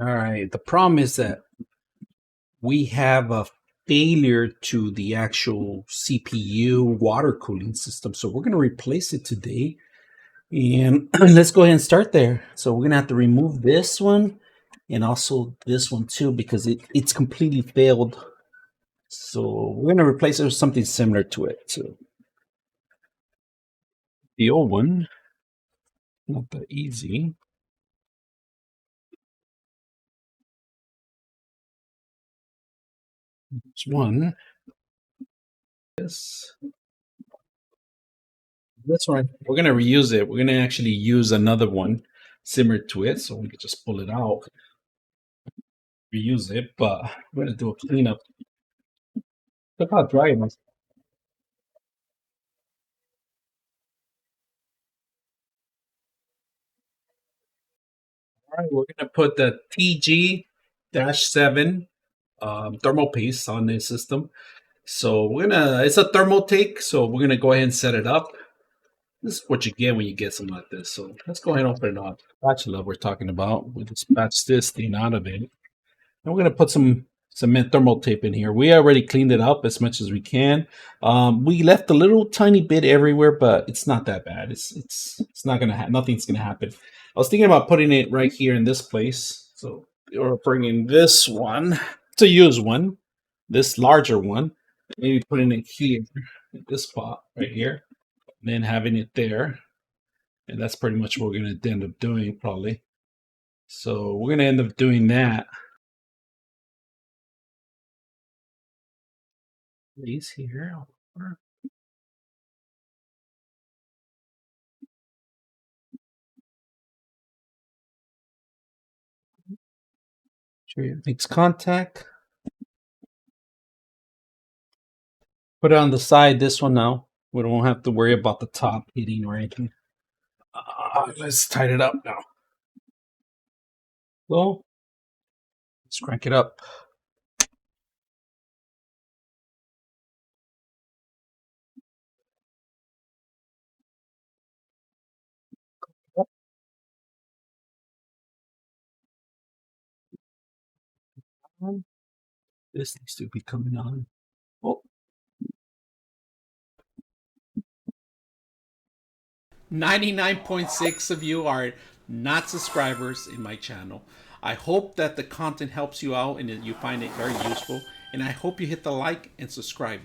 All right. The problem is that we have a failure to the actual CPU water cooling system. So we're going to replace it today. And let's go ahead and start there. So we're going to have to remove this one and also this one too, because it's completely failed. So we're going to replace it with something similar to it. So the old one, not that easy. There's one. This. This one, we're going to reuse it. We're going to actually use another one similar to it. So we can just pull it out, reuse it, but we're going to do a cleanup. Look how dry it is. All right, we're going to put the TG-7 thermal paste on the system. So it's a Thermaltake, so we're gonna go ahead and set it up. This is what you get when you get something like this. So let's go ahead and open it up. Spatula we're talking about. We dispatch this thing out of it. And we're gonna put some cement thermal tape in here. We already cleaned it up as much as we can. We left a little tiny bit everywhere, but it's not that bad. It's not gonna nothing's gonna happen. I was thinking about putting it right here in this place. So or bringing this one to use one, this larger one, maybe putting it here in this spot right here, and then having it there. And that's pretty much what we're gonna end up doing probably. So we're gonna end up doing that. These here. Sure it makes contact. Put it on the side, this one now. We don't have to worry about the top hitting or anything. Let's tighten it up now. So, let's crank it up. This needs to be coming on. Oh. 99.6 of you are not subscribers in my channel. I hope that the content helps you out and that you find it very useful. And I hope you hit the like and subscribe.